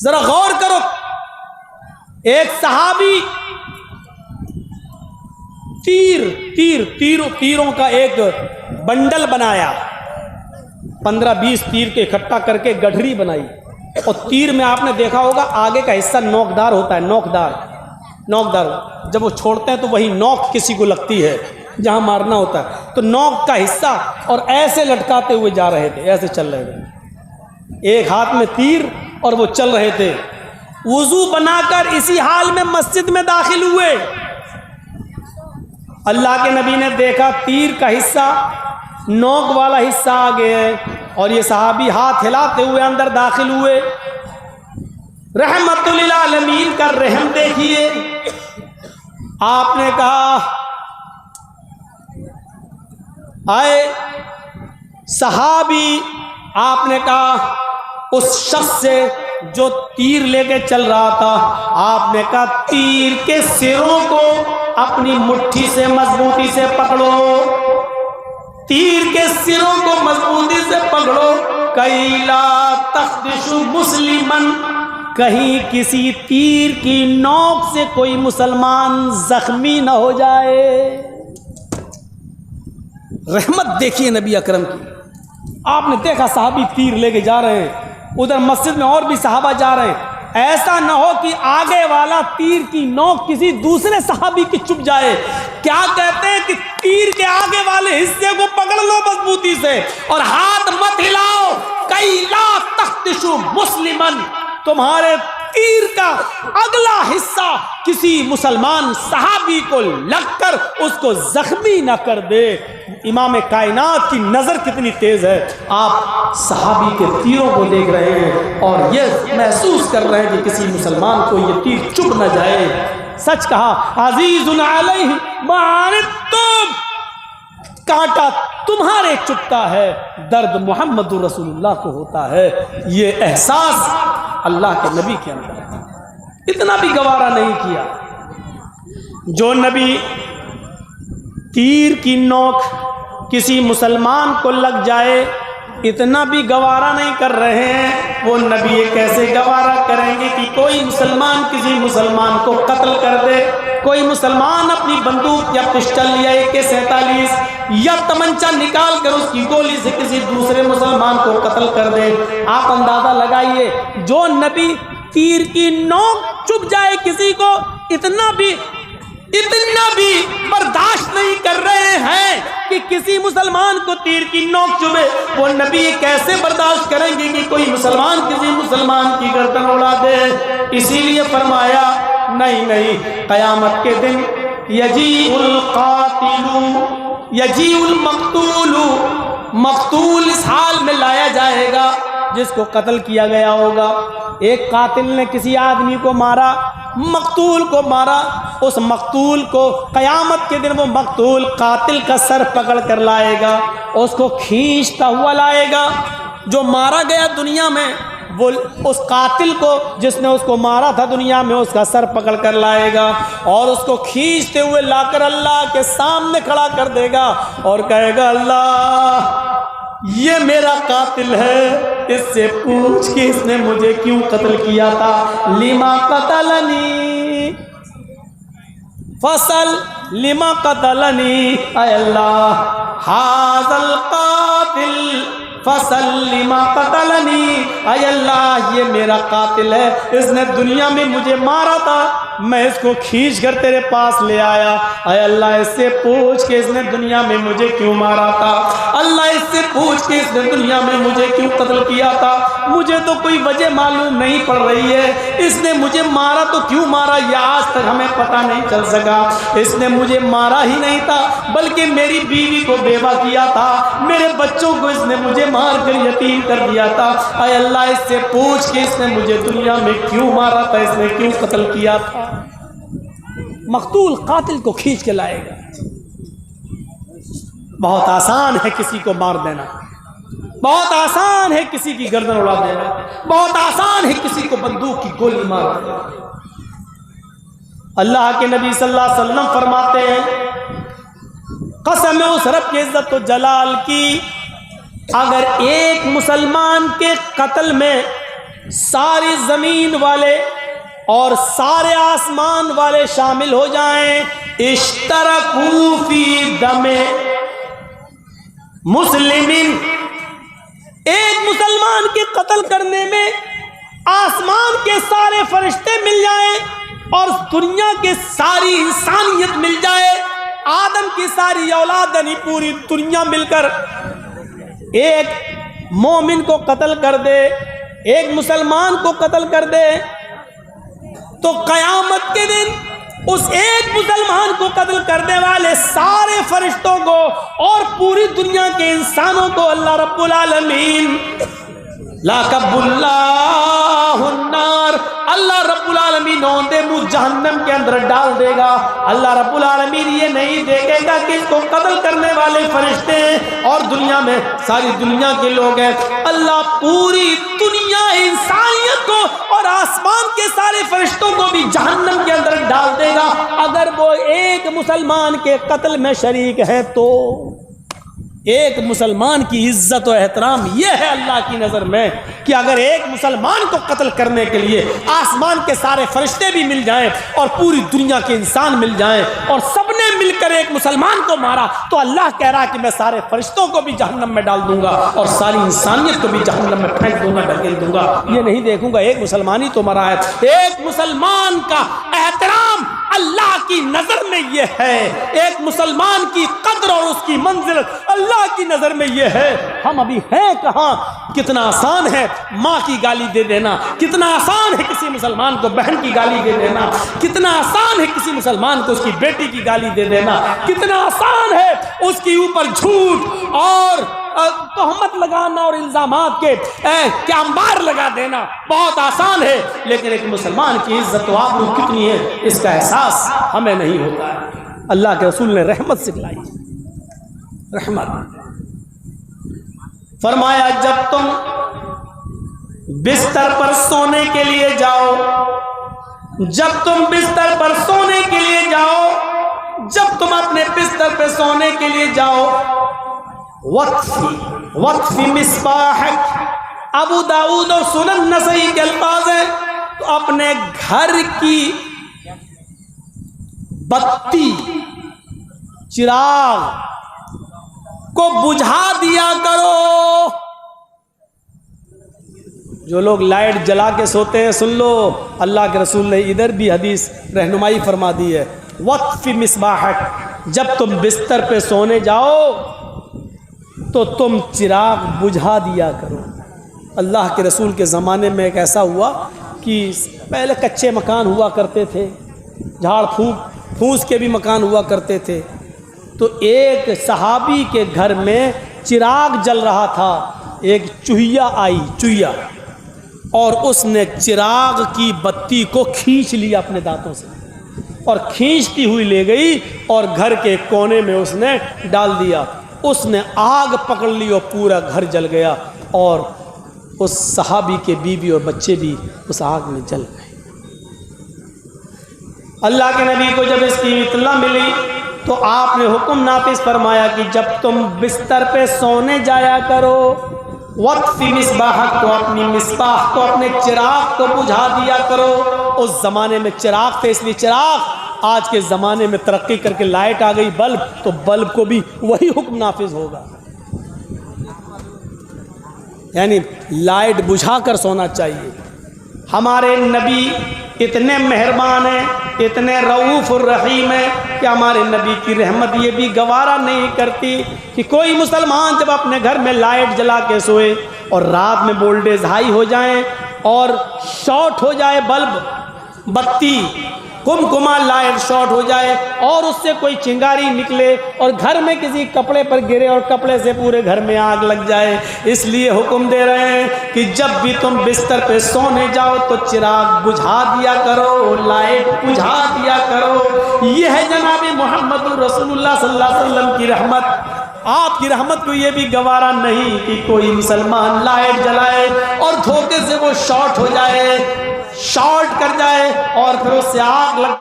ذرا غور کرو، ایک صحابی تیروں کا ایک بنڈل بنایا، 15-20 تیر کے اکٹھا کر کے گٹھری بنائی، اور تیر میں آپ نے دیکھا ہوگا آگے کا حصہ نوکدار ہوتا ہے، نوکدار جب وہ چھوڑتے ہیں تو وہی نوک کسی کو لگتی ہے جہاں مارنا ہوتا ہے، تو نوک کا حصہ، اور ایسے لٹکاتے ہوئے جا رہے تھے، ایسے چل رہے تھے، ایک ہاتھ میں تیر اور وہ چل رہے تھے، وضو بنا کر اسی حال میں مسجد میں داخل ہوئے۔ اللہ کے نبی نے دیکھا تیر کا حصہ نوک والا حصہ آگے ہے، اور یہ صحابی ہاتھ ہلاتے ہوئے اندر داخل ہوئے۔ رحمت للعالمین کا رحم دیکھیے، آپ نے کہا آئے صحابی، آپ نے کہا اس شخص سے جو تیر لے کے چل رہا تھا، آپ نے کہا تیر کے سروں کو اپنی مٹھی سے مضبوطی سے پکڑو، تیر کے سروں کو مضبوطی سے پکڑو، کئی لا تخدش مسلمن، کہیں کسی تیر کی نوک سے کوئی مسلمان زخمی نہ ہو جائے۔ رحمت دیکھیے نبی اکرم کی، آپ نے دیکھا صحابی تیر لے کے جا رہے ہیں، ادھر مسجد میں اور بھی صحابہ جا رہے ہیں، ایسا نہ ہو کہ آگے والا تیر کی نوک کسی دوسرے صحابی کی چپ جائے۔ کیا کہتے ہیں کہ تیر کے آگے والے حصے کو پکڑ لو مضبوطی سے اور ہاتھ مت ہلاؤ، کئی لا تخدشوا مسلمن، تمہارے تیر کا اگلا حصہ کسی مسلمان صحابی کو لگ کر اس کو زخمی نہ کر دے۔ امام کائنات کی نظر کتنی تیز ہے، آپ صحابی کے تیروں کو دیکھ رہے ہیں اور یہ محسوس کر رہے ہیں کہ کسی مسلمان کو یہ تیر چبھ نہ جائے۔ سچ کہا، عزیز علیہ ما عنتم، کانٹا تمہارے چبھتا ہے، درد محمد رسول اللہ کو ہوتا ہے۔ یہ احساس اللہ کے نبی کے اندر اتنا بھی گوارا نہیں کیا۔ جو نبی تیر کی نوک کسی مسلمان کو لگ جائے اتنا بھی گوارا نہیں کر رہے ہیں، وہ نبی کیسے گوارا کریں گے کہ کوئی مسلمان کسی مسلمان کو قتل کر دے، کوئی مسلمان اپنی بندوق یا پسٹل یا AK-47 یا تمنچا نکال کر اس کی گولی سے کسی دوسرے مسلمان کو قتل کر دے۔ آپ اندازہ لگائیے، جو نبی تیر کی نوک چبھ جائے کسی کو اتنا بھی برداشت نہیں کر رہے ہیں کہ کسی مسلمان کو تیر کی نوک چبھے، وہ نبی کیسے برداشت کریں گے کہ کوئی مسلمان کسی مسلمان کی گردن اڑا دے؟ اسی لیے فرمایا نہیں، قیامت کے دن یجیء القاتل یجیء المقتول، مقتول اس حال میں لایا جائے گا جس کو قتل کیا گیا ہوگا۔ ایک قاتل نے کسی آدمی کو مارا، مقتول کو مارا، اس مقتول کو قیامت کے دن وہ مقتول قاتل کا سر پکڑ کر لائے گا، اس کو کھینچتا ہوا لائے گا۔ جو مارا گیا دنیا میں وہ اس قاتل کو جس نے اس کو مارا تھا دنیا میں، اس کا سر پکڑ کر لائے گا اور اس کو کھینچتے ہوئے لا کر اللہ کے سامنے کھڑا کر دے گا اور کہے گا اللہ یہ میرا قاتل ہے، اس سے پوچھ کہ اس نے مجھے کیوں قتل کیا تھا، لما قتلنی فصل لما قتلنی، اے اللہ ھذا القاتل فصل لما قتلنی، اے اللہ یہ میرا قاتل ہے، اس نے دنیا میں مجھے مارا تھا، میں اس کو کھینچ کر تیرے پاس لے آیا، اے اللہ اس سے پوچھ کہ اس نے دنیا میں مجھے کیوں مارا تھا، اللہ اس سے پوچھ کہ اس نے دنیا میں مجھے کیوں قتل کیا تھا، مجھے تو کوئی وجہ معلوم نہیں پڑ رہی ہے، اس نے مجھے مارا تو کیوں مارا یہ آج تک ہمیں پتہ نہیں چل سکا، اس نے مجھے مارا ہی نہیں تھا بلکہ میری بیوی کو بیوہ کیا تھا، میرے بچوں کو اس نے مجھے مار کر یتیم کر دیا تھا، اے اللہ اس سے پوچھ کہ اس نے مجھے دنیا میں کیوں مارا تھا، اس نے کیوں قتل کیا تھا۔ مقتول قاتل کو کھینچ کے لائے گا۔ بہت آسان ہے کسی کو مار دینا، بہت آسان ہے کسی کی گردن اڑا دینا، بہت آسان ہے کسی کو بندوق کی گولی مار دینا۔ اللہ کے نبی صلی اللہ علیہ وسلم فرماتے ہیں قسم اس رب کی عزت و جلال کی، اگر ایک مسلمان کے قتل میں ساری زمین والے اور سارے آسمان والے شامل ہو جائیں، اشترکوا فی دم مسلمین، ایک مسلمان کے قتل کرنے میں آسمان کے سارے فرشتے مل جائیں اور دنیا کے ساری انسانیت مل جائے، آدم کی ساری اولاد یعنی پوری دنیا مل کر ایک مومن کو قتل کر دے، ایک مسلمان کو قتل کر دے، تو قیامت کے دن اس ایک مسلمان کو قتل کرنے والے سارے فرشتوں کو اور پوری دنیا کے انسانوں کو اللہ رب العالمین لاکب اللہ النار، اللہ رب العالمین اوندے منہ جہنم کے اندر ڈال دے گا۔ اللہ رب العالمین یہ نہیں دیکھے گا کہ اس کو قتل کرنے والے فرشتے ہیں اور دنیا میں ساری دنیا کے لوگ ہیں، اللہ پوری دنیا انسانیت کو اور آسمان کے سارے فرشتوں کو بھی جہنم کے اندر ڈال دے گا اگر وہ ایک مسلمان کے قتل میں شریک ہے تو۔ ایک مسلمان کی عزت و احترام یہ ہے اللہ کی نظر میں کہ اگر ایک مسلمان کو قتل کرنے کے لیے آسمان کے سارے فرشتے بھی مل جائیں اور پوری دنیا کے انسان مل جائیں اور سب نے مل کر ایک مسلمان کو مارا تو اللہ کہہ رہا کہ میں سارے فرشتوں کو بھی جہنم میں ڈال دوں گا اور ساری انسانیت کو بھی جہنم میں پھینک دوں گا، ڈھکیل دوں گا۔ یہ نہیں دیکھوں گا ایک مسلمان ہی تو مرا ہے۔ ایک مسلمان کا احترام اللہ کی نظر میں یہ ہے، ایک مسلمان کی قدر اور اس کی منزلت اللہ کی نظر میں یہ ہے۔ ہم ابھی ہیں کہاں؟ کتنا آسان ہے ماں کی گالی دے دینا، کتنا آسان ہے کسی مسلمان کو بہن کی گالی دے دینا، کتنا آسان ہے کسی مسلمان کو اس کی بیٹی کی گالی دے دینا، کتنا آسان ہے اس کے اوپر جھوٹ اور تہمت لگانا اور الزامات کے کیا انبار لگا دینا بہت آسان ہے، لیکن ایک مسلمان کی عزت و آبرو کتنی ہے اس کا احساس ہمیں نہیں ہوتا ہے۔ اللہ کے رسول نے رحمت سکھلائی، رحمت فرمایا جب تم بستر پر سونے کے لیے جاؤ، جب تم بستر پر سونے کے لیے جاؤ، جب تم اپنے بستر پہ سونے کے لیے جاؤ، وقفی مصباحک، ابو داؤد اور سنن نسائی کے الفاظ ہیں، تو اپنے گھر کی بتی چراغ کو بجھا دیا کرو۔ جو لوگ لائٹ جلا کے سوتے ہیں سن لو، اللہ کے رسول نے ادھر بھی حدیث رہنمائی فرما دی ہے، وقفی مصباحک، جب تم بستر پہ سونے جاؤ تو تم چراغ بجھا دیا کرو۔ اللہ کے رسول کے زمانے میں ایک ایسا ہوا کہ پہلے کچے مکان ہوا کرتے تھے، جھاڑ پھوس کے بھی مکان ہوا کرتے تھے، تو ایک صحابی کے گھر میں چراغ جل رہا تھا، ایک چوہیا آئی، چوہیا، اور اس نے چراغ کی بتی کو کھینچ لیا اپنے دانتوں سے اور کھینچتی ہوئی لے گئی اور گھر کے کونے میں اس نے ڈال دیا۔ اس نے آگ پکڑ لی اور پورا گھر جل گیا اور اس صحابی کے بیوی اور بچے بھی اس آگ میں جل گئے۔ اللہ کے نبی کو جب اس کی اطلاع ملی تو آپ نے حکم نافذ فرمایا کہ جب تم بستر پہ سونے جایا کرو، وقفی مصباحک، تو اپنی مصباح کو، اپنے چراغ کو بجھا دیا کرو۔ اس زمانے میں چراغ تھے، اس لیے چراغ، آج کے زمانے میں ترقی کر کے لائٹ آ گئی، بلب، تو بلب کو بھی وہی حکم نافذ ہوگا، یعنی لائٹ بجھا کر سونا چاہیے۔ ہمارے نبی اتنے مہربان ہیں، اتنے رؤوف الرحیم ہیں کہ ہمارے نبی کی رحمت یہ بھی گوارا نہیں کرتی کہ کوئی مسلمان جب اپنے گھر میں لائٹ جلا کے سوئے اور رات میں وولٹیج ہائی ہو جائیں اور شارٹ ہو جائے بلب، بتی، کمکما لائٹ شارٹ ہو جائے اور اس سے کوئی چنگاری نکلے اور گھر میں کسی کپڑے پر گرے اور کپڑے سے پورے گھر میں آگ لگ جائے، اس لیے حکم دے رہے ہیں کہ جب بھی تم بستر پہ سونے جاؤ تو چراغ بجھا دیا کرو، لائٹ بجھا دیا کرو۔ یہ ہے جناب محمد رسول اللہ صلی اللہ علیہ وسلم کی رحمت۔ آپ کی رحمت کو یہ بھی گوارا نہیں کہ کوئی مسلمان لائٹ جلائے اور دھوکے سے وہ شارٹ ہو جائے، شارٹ کر جائے اور پھر اس سے آگ لگ